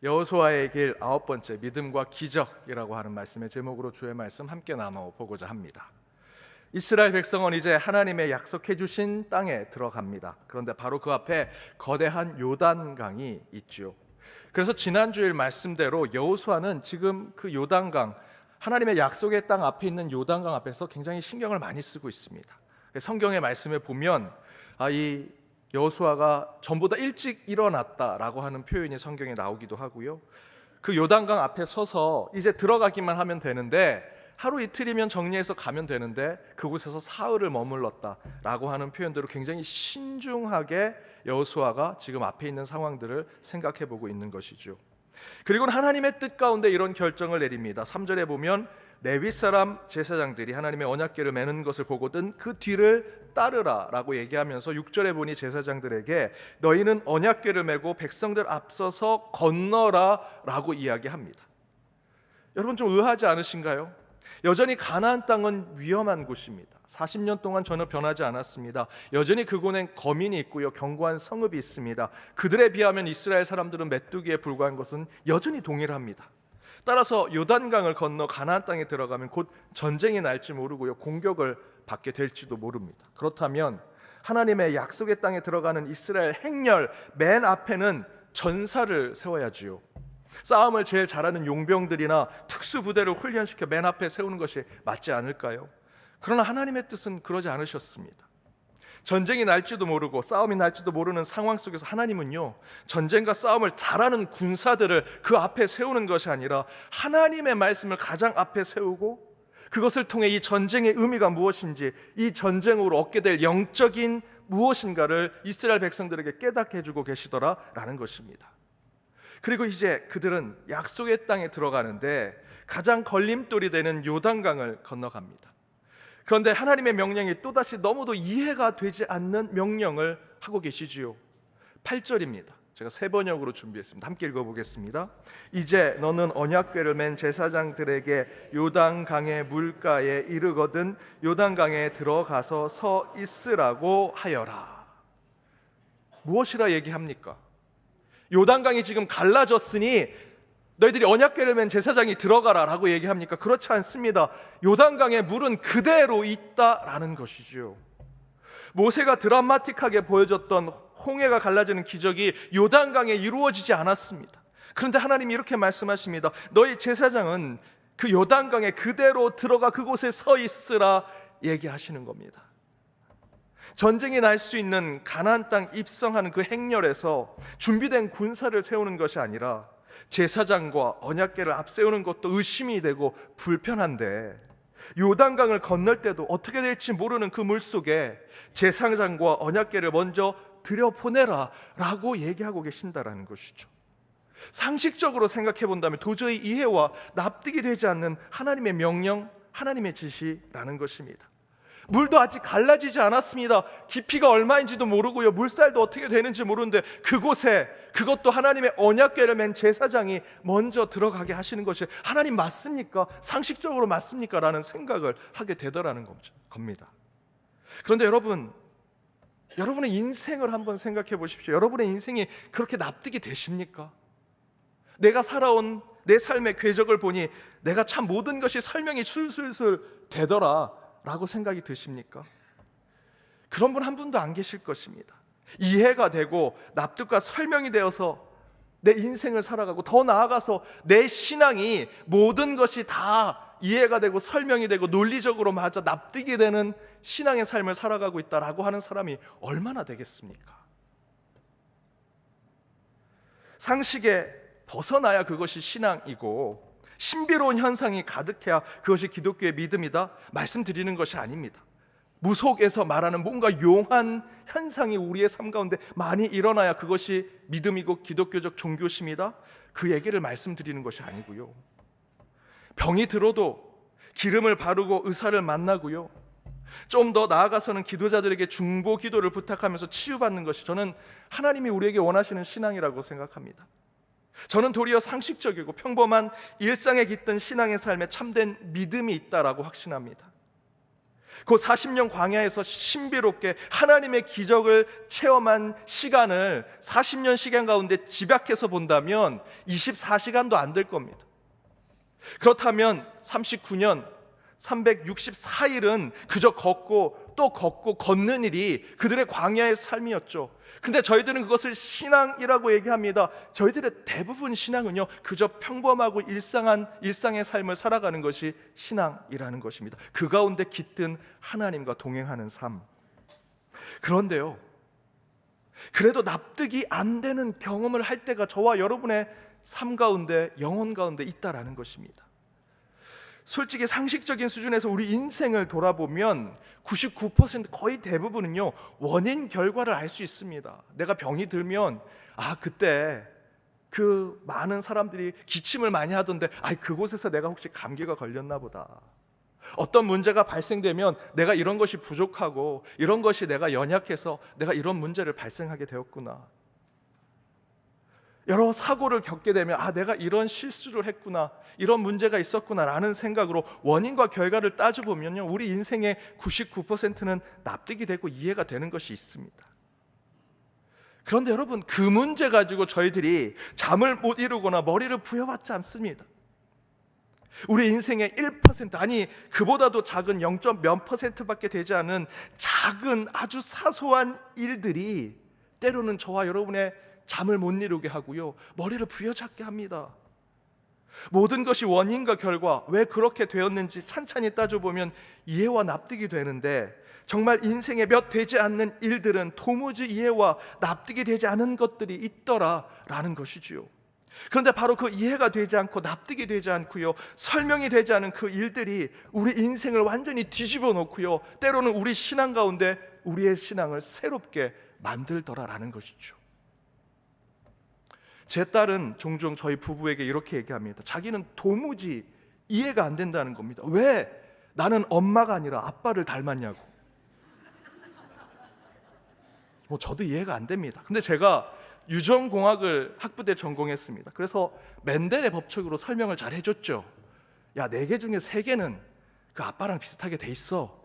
여호수아의 길 9번째 믿음과 기적이라고 하는 말씀의 제목으로 주의 말씀 함께 나눠보고자 합니다. 이스라엘 백성은 이제 하나님의 약속해 주신 땅에 들어갑니다. 그런데 바로 그 앞에 거대한 요단강이 있죠. 그래서 지난주일 말씀대로 여호수아는 지금 그 요단강, 하나님의 약속의 땅 앞에 있는 요단강 앞에서 굉장히 신경을 많이 쓰고 있습니다. 성경의 말씀에 보면 이 여호수아가 전보다 일찍 일어났다라고 하는 표현이 성경에 나오기도 하고요. 그 요단강 앞에 서서 이제 들어가기만 하면 되는데 하루 이틀이면 정리해서 가면 되는데 그곳에서 사흘을 머물렀다라고 하는 표현대로 굉장히 신중하게 여호수아가 지금 앞에 있는 상황들을 생각해 보고 있는 것이죠. 그리고는 하나님의 뜻 가운데 이런 결정을 내립니다. 3절에 보면 레위 사람 제사장들이 하나님의 언약궤를 매는 것을 보거든 그 뒤를 따르라 라고 얘기하면서 6절에 보니 제사장들에게 너희는 언약궤를 메고 백성들 앞서서 건너라 라고 이야기합니다. 여러분 좀 의아하지 않으신가요? 여전히 가나안 땅은 위험한 곳입니다. 40년 동안 전혀 변하지 않았습니다. 여전히 그곳엔 거민이 있고요, 견고한 성읍이 있습니다. 그들에 비하면 이스라엘 사람들은 메뚜기에 불과한 것은 여전히 동일합니다. 따라서 요단강을 건너 가나안 땅에 들어가면 곧 전쟁이 날지 모르고요, 공격을 받게 될지도 모릅니다. 그렇다면 하나님의 약속의 땅에 들어가는 이스라엘 행렬 맨 앞에는 전사를 세워야지요. 싸움을 제일 잘하는 용병들이나 특수부대를 훈련시켜 맨 앞에 세우는 것이 맞지 않을까요? 그러나 하나님의 뜻은 그러지 않으셨습니다. 전쟁이 날지도 모르고 싸움이 날지도 모르는 상황 속에서 하나님은요, 전쟁과 싸움을 잘하는 군사들을 그 앞에 세우는 것이 아니라 하나님의 말씀을 가장 앞에 세우고 그것을 통해 이 전쟁의 의미가 무엇인지, 이 전쟁으로 얻게 될 영적인 무엇인가를 이스라엘 백성들에게 깨닫게 해주고 계시더라라는 것입니다. 그리고 이제 그들은 약속의 땅에 들어가는데 가장 걸림돌이 되는 요단강을 건너갑니다. 그런데 하나님의 명령이 또다시 너무도 이해가 되지 않는 명령을 하고 계시지요. 8절입니다. 제가 세 번역으로 준비했습니다. 함께 읽어보겠습니다. 이제 너는 언약궤를 맨 제사장들에게 요단강의 물가에 이르거든 요단강에 들어가서 서 있으라고 하여라. 무엇이라 얘기합니까? 요단강이 지금 갈라졌으니 너희들이 언약궤를 맨 제사장이 들어가라 라고 얘기합니까? 그렇지 않습니다. 요단강의 물은 그대로 있다라는 것이죠. 모세가 드라마틱하게 보여줬던 홍해가 갈라지는 기적이 요단강에 이루어지지 않았습니다. 그런데 하나님이 이렇게 말씀하십니다. 너희 제사장은 그 요단강에 그대로 들어가 그곳에 서 있으라 얘기하시는 겁니다. 전쟁이 날 수 있는 가나안 땅 입성하는 그 행렬에서 준비된 군사를 세우는 것이 아니라 제사장과 언약궤를 앞세우는 것도 의심이 되고 불편한데 요단강을 건널 때도 어떻게 될지 모르는 그 물속에 제사장과 언약궤를 먼저 들여보내라 라고 얘기하고 계신다라는 것이죠. 상식적으로 생각해 본다면 도저히 이해와 납득이 되지 않는 하나님의 명령, 하나님의 지시라는 것입니다. 물도 아직 갈라지지 않았습니다. 깊이가 얼마인지도 모르고요, 물살도 어떻게 되는지 모르는데 그곳에, 그것도 하나님의 언약궤를 맨 제사장이 먼저 들어가게 하시는 것이 하나님 맞습니까? 상식적으로 맞습니까? 라는 생각을 하게 되더라는 겁니다. 그런데 여러분의 인생을 한번 생각해 보십시오. 여러분의 인생이 그렇게 납득이 되십니까? 내가 살아온 내 삶의 궤적을 보니 내가 참 모든 것이 설명이 술술술 되더라 라고 생각이 드십니까? 그런 분 한 분도 안 계실 것입니다. 이해가 되고 납득과 설명이 되어서 내 인생을 살아가고 더 나아가서 내 신앙이 모든 것이 다 이해가 되고 설명이 되고 논리적으로 맞아 납득이 되는 신앙의 삶을 살아가고 있다라고 하는 사람이 얼마나 되겠습니까? 상식에 벗어나야 그것이 신앙이고 신비로운 현상이 가득해야 그것이 기독교의 믿음이다 말씀드리는 것이 아닙니다. 무속에서 말하는 뭔가 용한 현상이 우리의 삶 가운데 많이 일어나야 그것이 믿음이고 기독교적 종교심이다, 그 얘기를 말씀드리는 것이 아니고요. 병이 들어도 기름을 바르고 의사를 만나고요, 좀 더 나아가서는 기도자들에게 중보 기도를 부탁하면서 치유받는 것이 저는 하나님이 우리에게 원하시는 신앙이라고 생각합니다. 저는 도리어 상식적이고 평범한 일상에 깃든 신앙의 삶에 참된 믿음이 있다라고 확신합니다. 그 40년 광야에서 신비롭게 하나님의 기적을 체험한 시간을 40년 시간 가운데 집약해서 본다면 24시간도 안 될 겁니다. 그렇다면 39년 364일은 그저 걷고 또 걷고 걷는 일이 그들의 광야의 삶이었죠. 근데 저희들은 그것을 신앙이라고 얘기합니다. 저희들의 대부분 신앙은요, 그저 평범하고 일상의 삶을 살아가는 것이 신앙이라는 것입니다. 그 가운데 깃든 하나님과 동행하는 삶. 그런데요, 그래도 납득이 안 되는 경험을 할 때가 저와 여러분의 삶 가운데, 영혼 가운데 있다라는 것입니다. 솔직히 상식적인 수준에서 우리 인생을 돌아보면 99% 거의 대부분은요, 원인 결과를 알 수 있습니다. 내가 병이 들면 그때 그 많은 사람들이 기침을 많이 하던데 그곳에서 내가 혹시 감기가 걸렸나 보다. 어떤 문제가 발생되면 내가 이런 것이 부족하고 이런 것이 내가 연약해서 내가 이런 문제를 발생하게 되었구나. 여러 사고를 겪게 되면 내가 이런 실수를 했구나, 이런 문제가 있었구나 라는 생각으로 원인과 결과를 따져보면요, 우리 인생의 99%는 납득이 되고 이해가 되는 것이 있습니다. 그런데 여러분, 그 문제 가지고 저희들이 잠을 못 이루거나 머리를 부여받지 않습니다. 우리 인생의 1%, 아니 그보다도 작은 0. 몇 %밖에 되지 않은 작은 아주 사소한 일들이 때로는 저와 여러분의 잠을 못 이루게 하고요, 머리를 부여잡게 합니다. 모든 것이 원인과 결과, 왜 그렇게 되었는지 찬찬히 따져보면 이해와 납득이 되는데, 정말 인생에 몇 되지 않는 일들은 도무지 이해와 납득이 되지 않은 것들이 있더라라는 것이지요. 그런데 바로 그 이해가 되지 않고 납득이 되지 않고요, 설명이 되지 않은 그 일들이 우리 인생을 완전히 뒤집어 놓고요, 때로는 우리 신앙 가운데 우리의 신앙을 새롭게 만들더라라는 것이죠. 제 딸은 종종 저희 부부에게 이렇게 얘기합니다. 자기는 도무지 이해가 안 된다는 겁니다. 왜 나는 엄마가 아니라 아빠를 닮았냐고. 저도 이해가 안 됩니다. 근데 제가 유전공학을 학부 때 전공했습니다. 그래서 멘델의 법칙으로 설명을 잘 해줬죠. 4개 중에 3개는 그 아빠랑 비슷하게 돼 있어.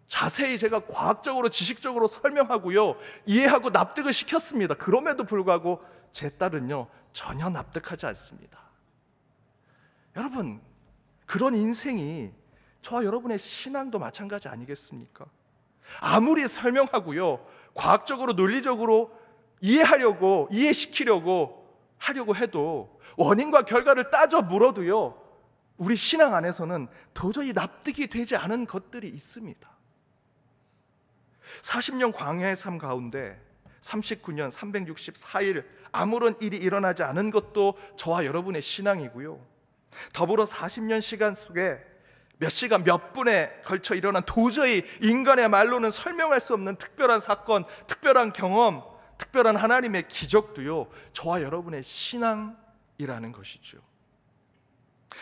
자세히 제가 과학적으로 지식적으로 설명하고요, 이해하고 납득을 시켰습니다. 그럼에도 불구하고 제 딸은요, 전혀 납득하지 않습니다. 여러분, 그런 인생이 저와 여러분의 신앙도 마찬가지 아니겠습니까? 아무리 설명하고요, 과학적으로 논리적으로 이해시키려고 하려고 해도 원인과 결과를 따져 물어도요, 우리 신앙 안에서는 도저히 납득이 되지 않은 것들이 있습니다. 40년 광야의 삶 가운데 39년 364일 아무런 일이 일어나지 않은 것도 저와 여러분의 신앙이고요, 더불어 40년 시간 속에 몇 시간 몇 분에 걸쳐 일어난 도저히 인간의 말로는 설명할 수 없는 특별한 사건, 특별한 경험, 특별한 하나님의 기적도요, 저와 여러분의 신앙이라는 것이죠.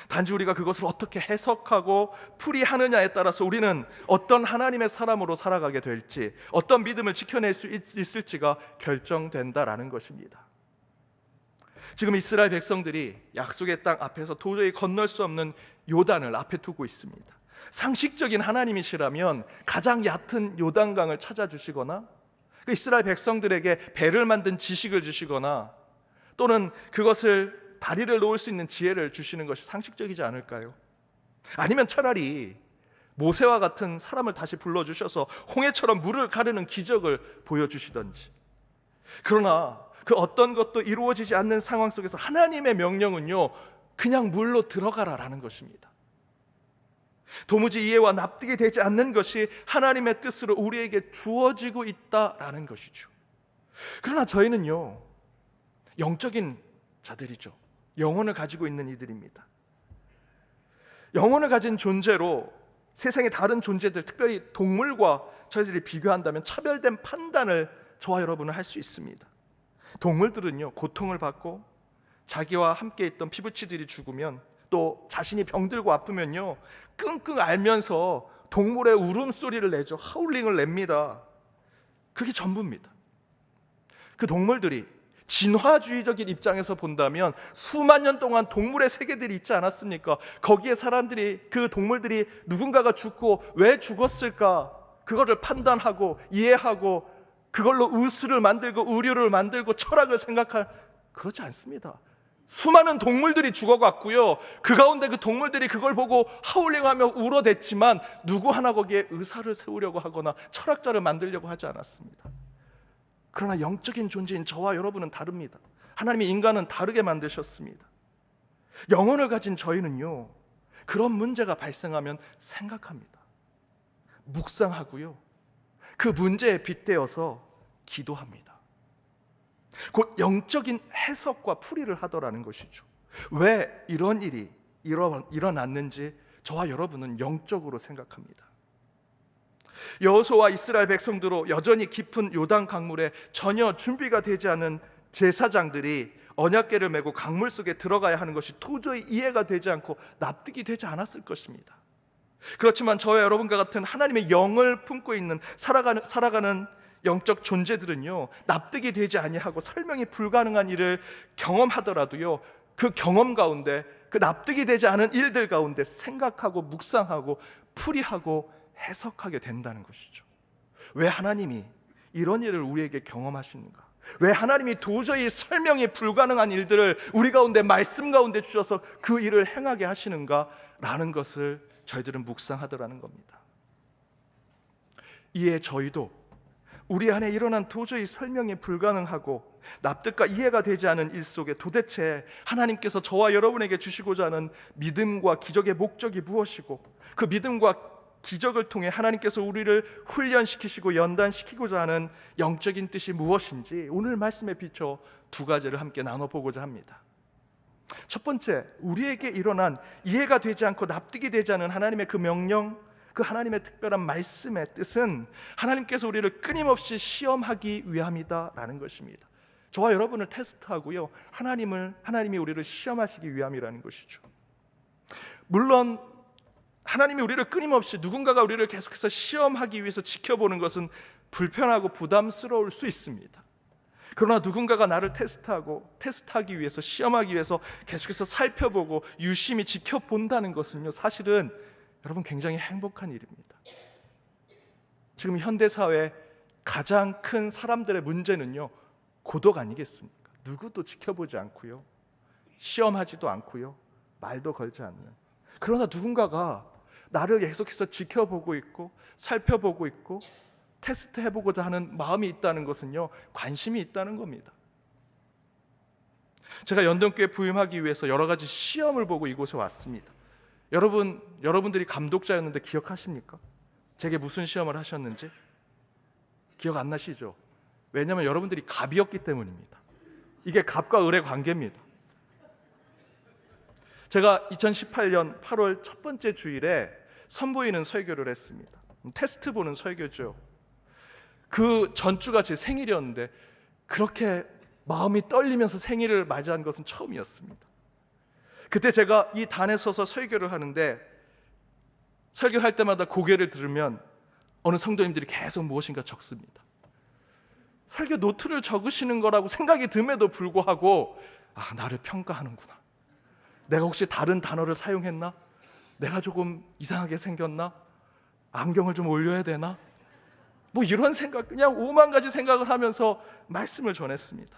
단지 우리가 그것을 어떻게 해석하고 풀이하느냐에 따라서 우리는 어떤 하나님의 사람으로 살아가게 될지, 어떤 믿음을 지켜낼 수 있을지가 결정된다라는 것입니다. 지금 이스라엘 백성들이 약속의 땅 앞에서 도저히 건널 수 없는 요단을 앞에 두고 있습니다. 상식적인 하나님이시라면 가장 얕은 요단강을 찾아주시거나 그 이스라엘 백성들에게 배를 만든 지식을 주시거나 또는 그것을 다리를 놓을 수 있는 지혜를 주시는 것이 상식적이지 않을까요? 아니면 차라리 모세와 같은 사람을 다시 불러주셔서 홍해처럼 물을 가르는 기적을 보여주시던지. 그러나 그 어떤 것도 이루어지지 않는 상황 속에서 하나님의 명령은요, 그냥 물로 들어가라라는 것입니다. 도무지 이해와 납득이 되지 않는 것이 하나님의 뜻으로 우리에게 주어지고 있다라는 것이죠. 그러나 저희는요, 영적인 자들이죠. 영혼을 가지고 있는 이들입니다. 영혼을 가진 존재로 세상의 다른 존재들, 특별히 동물과 저희들이 비교한다면 차별된 판단을 저와 여러분은 할 수 있습니다. 동물들은요, 고통을 받고 자기와 함께 있던 피부치들이 죽으면, 또 자신이 병들고 아프면요, 끙끙 앓면서 동물의 울음소리를 내죠. 하울링을 냅니다. 그게 전부입니다. 그 동물들이 진화주의적인 입장에서 본다면 수만 년 동안 동물의 세계들이 있지 않았습니까? 거기에 사람들이, 그 동물들이 누군가가 죽고 왜 죽었을까? 그거를 판단하고 이해하고 그걸로 의술을 만들고 의료를 만들고 철학을 생각할, 그렇지 않습니다. 수많은 동물들이 죽어갔고요, 그 가운데 그 동물들이 그걸 보고 하울링하며 울어댔지만 누구 하나 거기에 의사를 세우려고 하거나 철학자를 만들려고 하지 않았습니다. 그러나 영적인 존재인 저와 여러분은 다릅니다. 하나님이 인간은 다르게 만드셨습니다. 영혼을 가진 저희는요, 그런 문제가 발생하면 생각합니다. 묵상하고요, 그 문제에 빗대어서 기도합니다. 곧 영적인 해석과 풀이를 하더라는 것이죠. 왜 이런 일이 일어났는지 저와 여러분은 영적으로 생각합니다. 여호수아와 이스라엘 백성들로 여전히 깊은 요단 강물에 전혀 준비가 되지 않은 제사장들이 언약궤를 메고 강물 속에 들어가야 하는 것이 도저히 이해가 되지 않고 납득이 되지 않았을 것입니다. 그렇지만 저와 여러분과 같은 하나님의 영을 품고 있는 살아가는 영적 존재들은요, 납득이 되지 아니하고 설명이 불가능한 일을 경험하더라도요, 그 경험 가운데, 그 납득이 되지 않은 일들 가운데 생각하고 묵상하고 풀이하고 해석하게 된다는 것이죠. 왜 하나님이 이런 일을 우리에게 경험하시는가? 왜 하나님이 도저히 설명이 불가능한 일들을 우리 가운데, 말씀 가운데 주셔서 그 일을 행하게 하시는가? 라는 것을 저희들은 묵상하더라는 겁니다. 이에 저희도 우리 안에 일어난 도저히 설명이 불가능하고 납득과 이해가 되지 않은 일 속에 도대체 하나님께서 저와 여러분에게 주시고자 하는 믿음과 기적의 목적이 무엇이고, 그 믿음과 기적을 통해 하나님께서 우리를 훈련시키시고 연단시키고자 하는 영적인 뜻이 무엇인지 오늘 말씀에 비춰 두 가지를 함께 나눠보고자 합니다. 첫 번째, 우리에게 일어난 이해가 되지 않고 납득이 되지 않은 하나님의 그 명령, 그 하나님의 특별한 말씀의 뜻은 하나님께서 우리를 끊임없이 시험하기 위함이다라는 것입니다. 저와 여러분을 테스트하고요, 하나님이 우리를 시험하시기 위함이라는 것이죠. 물론 하나님이 우리를 끊임없이, 누군가가 우리를 계속해서 시험하기 위해서 지켜보는 것은 불편하고 부담스러울 수 있습니다. 그러나 누군가가 나를 테스트하기 위해서, 시험하기 위해서 계속해서 살펴보고 유심히 지켜본다는 것은요, 사실은 여러분 굉장히 행복한 일입니다. 지금 현대사회 가장 큰 사람들의 문제는요, 고독 아니겠습니까? 누구도 지켜보지 않고요, 시험하지도 않고요, 말도 걸지 않는. 그러나 누군가가 나를 계속해서 지켜보고 있고 살펴보고 있고 테스트해보고자 하는 마음이 있다는 것은요, 관심이 있다는 겁니다. 제가 연동교회 부임하기 위해서 여러 가지 시험을 보고 이곳에 왔습니다. 여러분들이 감독자였는데 기억하십니까? 제게 무슨 시험을 하셨는지 기억 안 나시죠? 왜냐하면 여러분들이 갑이었기 때문입니다. 이게 갑과 을의 관계입니다. 제가 2018년 8월 첫 번째 주일에 선보이는 설교를 했습니다. 테스트 보는 설교죠. 그 전주가 제 생일이었는데 그렇게 마음이 떨리면서 생일을 맞이한 것은 처음이었습니다. 그때 제가 이 단에 서서 설교를 하는데, 설교할 때마다 고개를 들으면 어느 성도님들이 계속 무엇인가 적습니다. 설교 노트를 적으시는 거라고 생각이 듦에도 불구하고, 나를 평가하는구나, 내가 혹시 다른 단어를 사용했나? 내가 조금 이상하게 생겼나? 안경을 좀 올려야 되나? 뭐 이런 생각, 그냥 5만 가지 생각을 하면서 말씀을 전했습니다.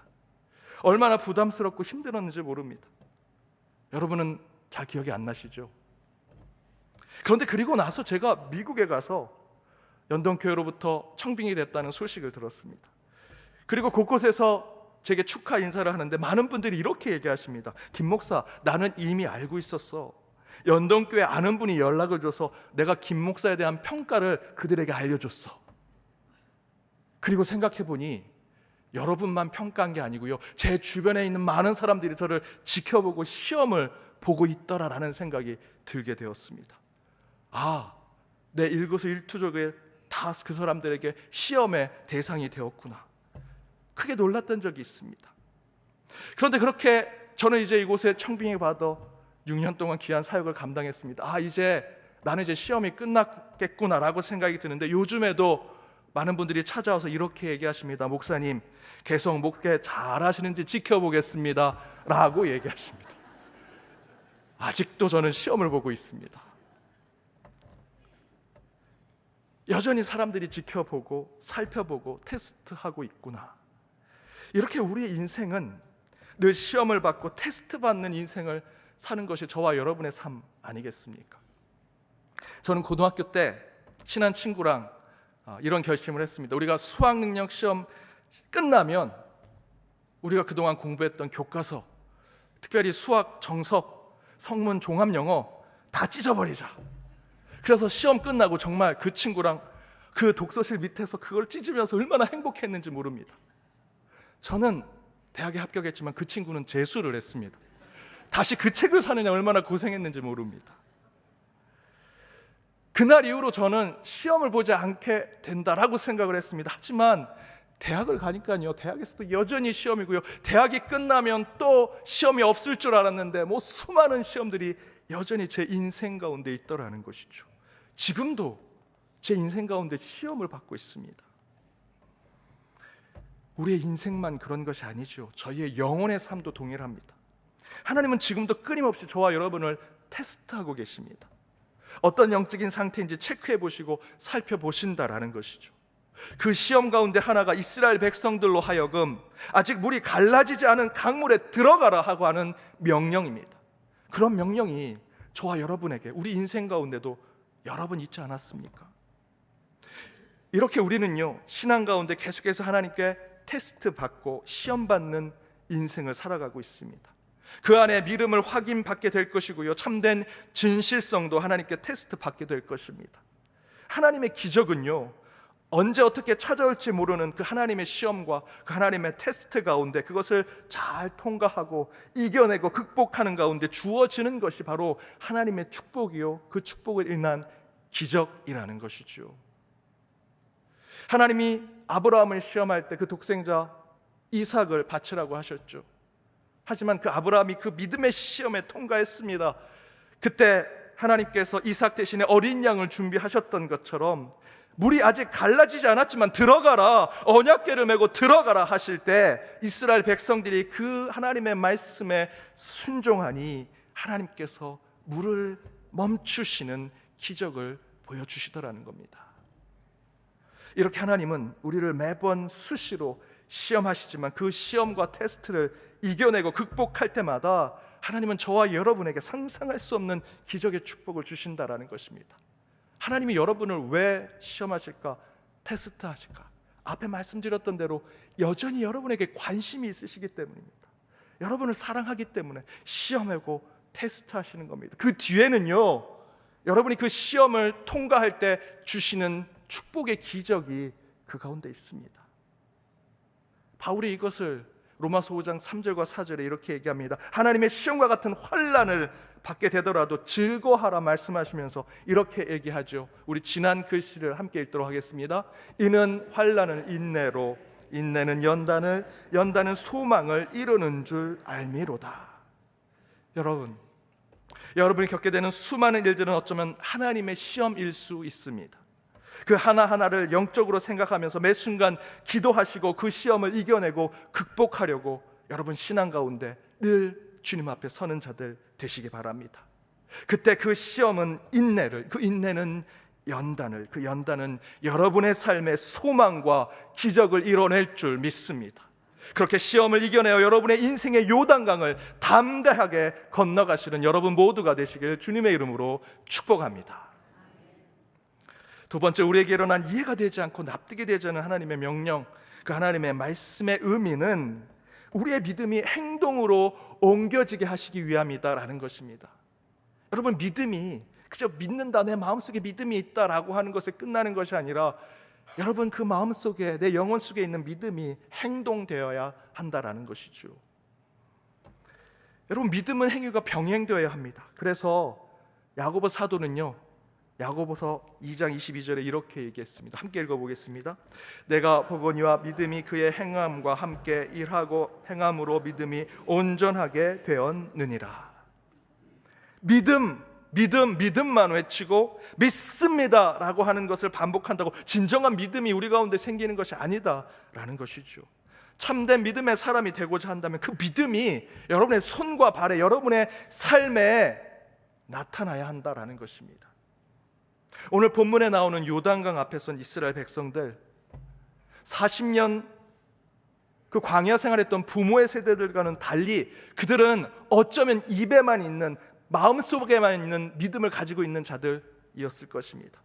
얼마나 부담스럽고 힘들었는지 모릅니다. 여러분은 잘 기억이 안 나시죠? 그런데 그리고 나서 제가 미국에 가서 연동교회로부터 청빙이 됐다는 소식을 들었습니다. 그리고 곳곳에서 제게 축하 인사를 하는데 많은 분들이 이렇게 얘기하십니다. 김 목사, 나는 이미 알고 있었어. 연동교회 아는 분이 연락을 줘서 내가 김 목사에 대한 평가를 그들에게 알려줬어. 그리고 생각해보니 여러분만 평가한 게 아니고요, 제 주변에 있는 많은 사람들이 저를 지켜보고 시험을 보고 있더라라는 생각이 들게 되었습니다. 내 일거수일투족에 다 그 사람들에게 시험의 대상이 되었구나. 크게 놀랐던 적이 있습니다. 그런데 그렇게 저는 이제 이곳에 청빙에 받아 6년 동안 귀한 사역을 감당했습니다. 나는 이제 시험이 끝났겠구나라고 생각이 드는데, 요즘에도 많은 분들이 찾아와서 이렇게 얘기하십니다. 목사님, 계속 목회 잘 하시는지 지켜보겠습니다 라고 얘기하십니다. 아직도 저는 시험을 보고 있습니다. 여전히 사람들이 지켜보고 살펴보고 테스트하고 있구나. 이렇게 우리의 인생은 늘 시험을 받고 테스트받는 인생을 사는 것이 저와 여러분의 삶 아니겠습니까? 저는 고등학교 때 친한 친구랑 이런 결심을 했습니다. 우리가 수학 능력 시험 끝나면 우리가 그동안 공부했던 교과서, 특별히 수학, 정석, 성문, 종합 영어 다 찢어버리자. 그래서 시험 끝나고 정말 그 친구랑 그 독서실 밑에서 그걸 찢으면서 얼마나 행복했는지 모릅니다. 저는 대학에 합격했지만 그 친구는 재수를 했습니다. 다시 그 책을 사느냐 얼마나 고생했는지 모릅니다. 그날 이후로 저는 시험을 보지 않게 된다라고 생각을 했습니다. 하지만 대학을 가니까요, 대학에서도 여전히 시험이고요, 대학이 끝나면 또 시험이 없을 줄 알았는데 수많은 시험들이 여전히 제 인생 가운데 있더라는 것이죠. 지금도 제 인생 가운데 시험을 받고 있습니다. 우리의 인생만 그런 것이 아니죠. 저희의 영혼의 삶도 동일합니다. 하나님은 지금도 끊임없이 저와 여러분을 테스트하고 계십니다. 어떤 영적인 상태인지 체크해 보시고 살펴보신다라는 것이죠. 그 시험 가운데 하나가 이스라엘 백성들로 하여금 아직 물이 갈라지지 않은 강물에 들어가라 하고 하는 명령입니다. 그런 명령이 저와 여러분에게, 우리 인생 가운데도 여러 번 있지 않았습니까? 이렇게 우리는요, 신앙 가운데 계속해서 하나님께 테스트 받고 시험 받는 인생을 살아가고 있습니다. 그 안에 믿음을 확인받게 될 것이고요, 참된 진실성도 하나님께 테스트 받게 될 것입니다. 하나님의 기적은요, 언제 어떻게 찾아올지 모르는 그 하나님의 시험과 그 하나님의 테스트 가운데 그것을 잘 통과하고 이겨내고 극복하는 가운데 주어지는 것이 바로 하나님의 축복이요, 그 축복을 인한 기적이라는 것이죠. 하나님이 아브라함을 시험할 때 그 독생자 이삭을 바치라고 하셨죠. 하지만 그 아브라함이 그 믿음의 시험에 통과했습니다. 그때 하나님께서 이삭 대신에 어린 양을 준비하셨던 것처럼 물이 아직 갈라지지 않았지만 들어가라, 언약궤를 메고 들어가라 하실 때 이스라엘 백성들이 그 하나님의 말씀에 순종하니 하나님께서 물을 멈추시는 기적을 보여주시더라는 겁니다. 이렇게 하나님은 우리를 매번 수시로 시험하시지만 그 시험과 테스트를 이겨내고 극복할 때마다 하나님은 저와 여러분에게 상상할 수 없는 기적의 축복을 주신다라는 것입니다. 하나님이 여러분을 왜 시험하실까, 테스트하실까? 앞에 말씀드렸던 대로 여전히 여러분에게 관심이 있으시기 때문입니다. 여러분을 사랑하기 때문에 시험하고 테스트하시는 겁니다. 그 뒤에는요, 여러분이 그 시험을 통과할 때 주시는 축복의 기적이 그 가운데 있습니다. 바울이 이것을 로마서 5장 3절과 4절에 이렇게 얘기합니다. 하나님의 시험과 같은 환난을 받게 되더라도 즐거워하라 말씀하시면서 이렇게 얘기하죠. 우리 지난 글씨를 함께 읽도록 하겠습니다. 이는 환난을 인내로, 인내는 연단을, 연단은 소망을 이루는 줄 알미로다. 여러분이 겪게 되는 수많은 일들은 어쩌면 하나님의 시험일 수 있습니다. 그 하나하나를 영적으로 생각하면서 매 순간 기도하시고 그 시험을 이겨내고 극복하려고 여러분 신앙 가운데 늘 주님 앞에 서는 자들 되시기 바랍니다. 그때 그 시험은 인내를, 그 인내는 연단을, 그 연단은 여러분의 삶의 소망과 기적을 이뤄낼 줄 믿습니다. 그렇게 시험을 이겨내어 여러분의 인생의 요단강을 담대하게 건너가시는 여러분 모두가 되시길 주님의 이름으로 축복합니다. 두 번째, 우리에게 일어난 이해가 되지 않고 납득이 되지 않은 하나님의 명령, 그 하나님의 말씀의 의미는 우리의 믿음이 행동으로 옮겨지게 하시기 위함이다라는 것입니다. 여러분, 믿음이 그저 믿는다, 내 마음속에 믿음이 있다라고 하는 것에 끝나는 것이 아니라 여러분 그 마음속에, 내 영혼 속에 있는 믿음이 행동되어야 한다라는 것이죠. 여러분, 믿음은 행위가 병행되어야 합니다. 그래서 야고보 사도는요, 야고보서 2장 22절에 이렇게 얘기했습니다. 함께 읽어보겠습니다. 내가 보거니와 믿음이 그의 행함과 함께 일하고 행함으로 믿음이 온전하게 되었느니라. 믿음만 외치고 믿습니다라고 하는 것을 반복한다고 진정한 믿음이 우리 가운데 생기는 것이 아니다라는 것이죠. 참된 믿음의 사람이 되고자 한다면 그 믿음이 여러분의 손과 발에, 여러분의 삶에 나타나야 한다라는 것입니다. 오늘 본문에 나오는 요단강 앞에 선 이스라엘 백성들, 40년 그 광야 생활했던 부모의 세대들과는 달리 그들은 어쩌면 입에만 있는, 마음속에만 있는 믿음을 가지고 있는 자들이었을 것입니다.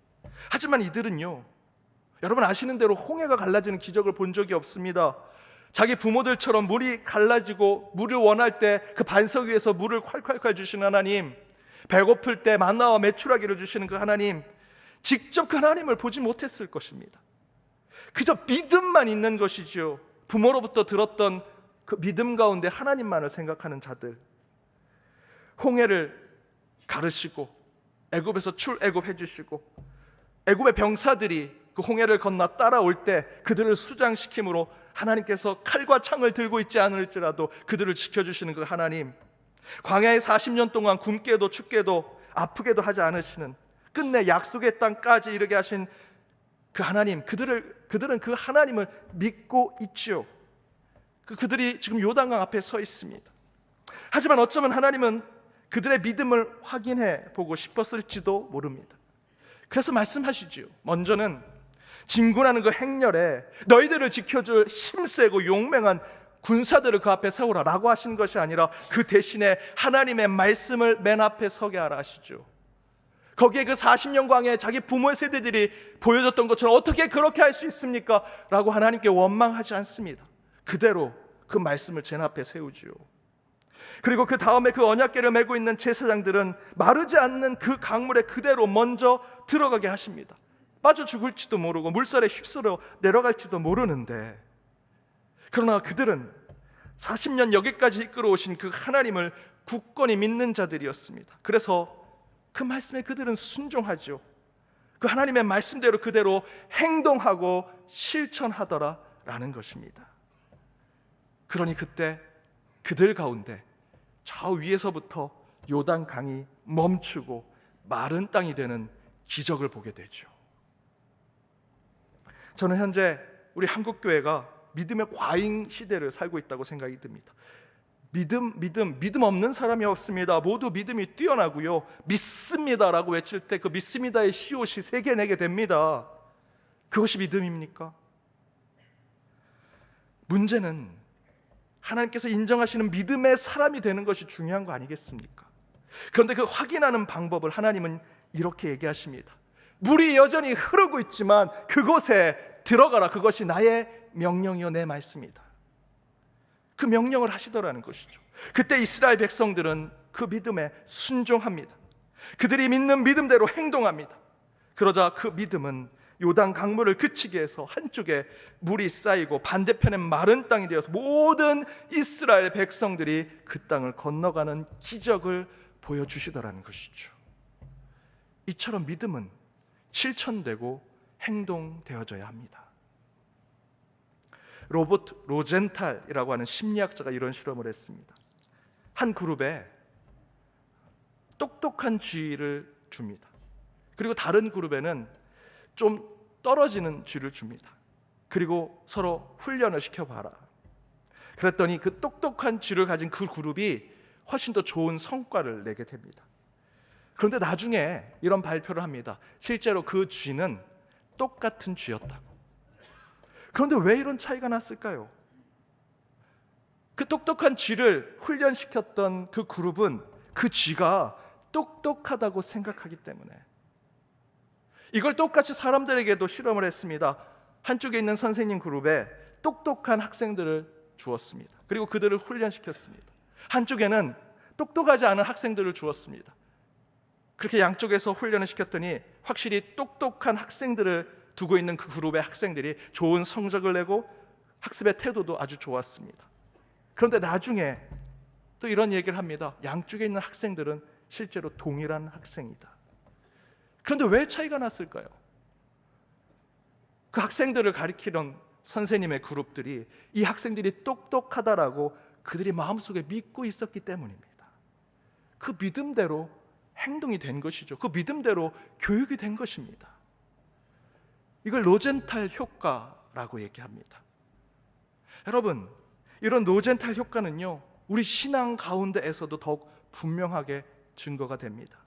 하지만 이들은요, 여러분 아시는 대로 홍해가 갈라지는 기적을 본 적이 없습니다. 자기 부모들처럼 물이 갈라지고 물을 원할 때 그 반석 위에서 물을 콸콸콸 주시는 하나님, 배고플 때 만나와 메추라기를 주시는 그 하나님, 직접 그 하나님을 보지 못했을 것입니다. 그저 믿음만 있는 것이죠. 부모로부터 들었던 그 믿음 가운데 하나님만을 생각하는 자들, 홍해를 가르시고 애굽에서 출애굽해 주시고 애굽의 병사들이 그 홍해를 건너 따라올 때 그들을 수장시킴으로 하나님께서 칼과 창을 들고 있지 않을지라도 그들을 지켜주시는 그 하나님, 광야에 40년 동안 굶게도 춥게도 아프게도 하지 않으시는, 끝내 약속의 땅까지 이르게 하신 그 하나님, 그들은 그 하나님을 믿고 있죠. 그들이 지금 요단강 앞에 서 있습니다. 하지만 어쩌면 하나님은 그들의 믿음을 확인해 보고 싶었을지도 모릅니다. 그래서 말씀하시지요. 먼저는 진군하는 그 행렬에 너희들을 지켜줄 힘세고 용맹한 군사들을 그 앞에 세우라 라고 하신 것이 아니라 그 대신에 하나님의 말씀을 맨 앞에 서게 하라 하시죠. 거기에 그 40년 광야에 자기 부모의 세대들이 보여줬던 것처럼 어떻게 그렇게 할 수 있습니까? 라고 하나님께 원망하지 않습니다. 그대로 그 말씀을 제 앞에 세우지요. 그리고 그 다음에 그 언약궤를 메고 있는 제사장들은 마르지 않는 그 강물에 그대로 먼저 들어가게 하십니다. 빠져 죽을지도 모르고 물살에 휩쓸어 내려갈지도 모르는데, 그러나 그들은 40년 여기까지 이끌어오신 그 하나님을 굳건히 믿는 자들이었습니다. 그래서 그 말씀에 그들은 순종하죠. 그 하나님의 말씀대로 그대로 행동하고 실천하더라라는 것입니다. 그러니 그때 그들 가운데 저 위에서부터 요단 강이 멈추고 마른 땅이 되는 기적을 보게 되죠. 저는 현재 우리 한국교회가 믿음의 과잉 시대를 살고 있다고 생각이 듭니다. 믿음 없는 사람이 없습니다. 모두 믿음이 뛰어나고요, 믿습니다라고 외칠 때 그 믿습니다의 시옷이 새겨내게 됩니다. 그것이 믿음입니까? 문제는 하나님께서 인정하시는 믿음의 사람이 되는 것이 중요한 거 아니겠습니까? 그런데 그 확인하는 방법을 하나님은 이렇게 얘기하십니다. 물이 여전히 흐르고 있지만 그곳에 들어가라. 그것이 나의 명령이요 내 말씀이다. 그 명령을 하시더라는 것이죠. 그때 이스라엘 백성들은 그 믿음에 순종합니다. 그들이 믿는 믿음대로 행동합니다. 그러자 그 믿음은 요단 강물을 그치게 해서 한쪽에 물이 쌓이고 반대편에 마른 땅이 되어서 모든 이스라엘 백성들이 그 땅을 건너가는 기적을 보여주시더라는 것이죠. 이처럼 믿음은 실천되고 행동되어져야 합니다. 로버트 로젠탈이라고 하는 심리학자가 이런 실험을 했습니다. 한 그룹에 똑똑한 쥐를 줍니다. 그리고 다른 그룹에는 좀 떨어지는 쥐를 줍니다. 그리고 서로 훈련을 시켜봐라. 그랬더니 그 똑똑한 쥐를 가진 그 그룹이 훨씬 더 좋은 성과를 내게 됩니다. 그런데 나중에 이런 발표를 합니다. 실제로 그 쥐는 똑같은 쥐였다고. 그런데 왜 이런 차이가 났을까요? 그 똑똑한 쥐를 훈련시켰던 그 그룹은 그 쥐가 똑똑하다고 생각하기 때문에. 이걸 똑같이 사람들에게도 실험을 했습니다. 한쪽에 있는 선생님 그룹에 똑똑한 학생들을 주었습니다. 그리고 그들을 훈련시켰습니다. 한쪽에는 똑똑하지 않은 학생들을 주었습니다. 그렇게 양쪽에서 훈련을 시켰더니 확실히 똑똑한 학생들을 두고 있는 그 그룹의 학생들이 좋은 성적을 내고 학습의 태도도 아주 좋았습니다. 그런데 나중에 또 이런 얘기를 합니다. 양쪽에 있는 학생들은 실제로 동일한 학생이다. 그런데 왜 차이가 났을까요? 그 학생들을 가리키던 선생님의 그룹들이 이 학생들이 똑똑하다라고 그들이 마음속에 믿고 있었기 때문입니다. 그 믿음대로 행동이 된 것이죠. 그 믿음대로 교육이 된 것입니다. 이걸 로젠탈 효과라고 얘기합니다. 여러분, 이런 로젠탈 효과는요, 우리 신앙 가운데에서도 더욱 분명하게 증거가 됩니다.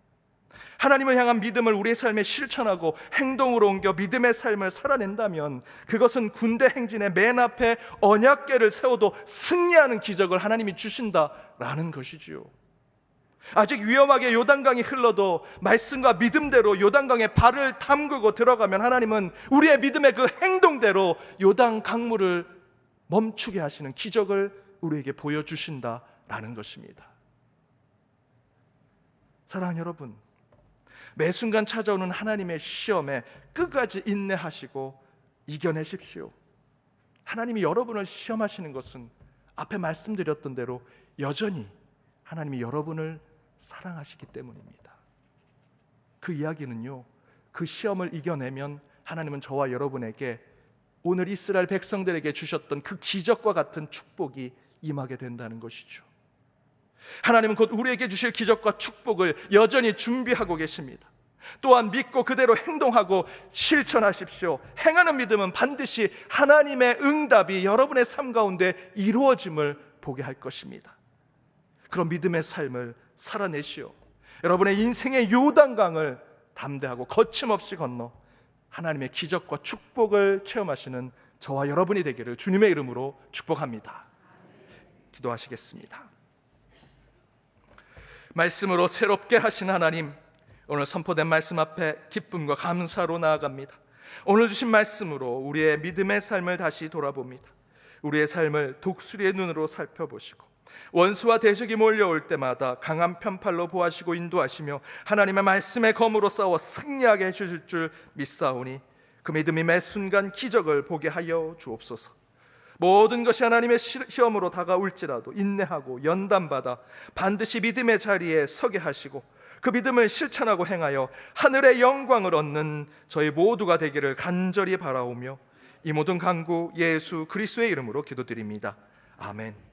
하나님을 향한 믿음을 우리의 삶에 실천하고 행동으로 옮겨 믿음의 삶을 살아낸다면 그것은 군대 행진의 맨 앞에 언약궤를 세워도 승리하는 기적을 하나님이 주신다라는 것이지요. 아직 위험하게 요단강이 흘러도 말씀과 믿음대로 요단강에 발을 담그고 들어가면 하나님은 우리의 믿음의 그 행동대로 요단 강물을 멈추게 하시는 기적을 우리에게 보여주신다라는 것입니다. 사랑하는 여러분, 매 순간 찾아오는 하나님의 시험에 끝까지 인내하시고 이겨내십시오. 하나님이 여러분을 시험하시는 것은 앞에 말씀드렸던 대로 여전히 하나님이 여러분을 사랑하시기 때문입니다. 그 이야기는요, 그 시험을 이겨내면 하나님은 저와 여러분에게 오늘 이스라엘 백성들에게 주셨던 그 기적과 같은 축복이 임하게 된다는 것이죠. 하나님은 곧 우리에게 주실 기적과 축복을 여전히 준비하고 계십니다. 또한 믿고 그대로 행동하고 실천하십시오. 행하는 믿음은 반드시 하나님의 응답이 여러분의 삶 가운데 이루어짐을 보게 할 것입니다. 그런 믿음의 삶을 살아내시오. 여러분의 인생의 요단강을 담대하고 거침없이 건너 하나님의 기적과 축복을 체험하시는 저와 여러분이 되기를 주님의 이름으로 축복합니다. 기도하시겠습니다. 말씀으로 새롭게 하신 하나님, 오늘 선포된 말씀 앞에 기쁨과 감사로 나아갑니다. 오늘 주신 말씀으로 우리의 믿음의 삶을 다시 돌아봅니다. 우리의 삶을 독수리의 눈으로 살펴보시고 원수와 대적이 몰려올 때마다 강한 편팔로 보하시고 인도하시며 하나님의 말씀의 검으로 싸워 승리하게 해주실 줄 믿사오니 그 믿음이 매 순간 기적을 보게 하여 주옵소서. 모든 것이 하나님의 시험으로 다가올지라도 인내하고 연단받아 반드시 믿음의 자리에 서게 하시고 그 믿음을 실천하고 행하여 하늘의 영광을 얻는 저희 모두가 되기를 간절히 바라오며 이 모든 간구 예수 그리스도의 이름으로 기도드립니다. 아멘.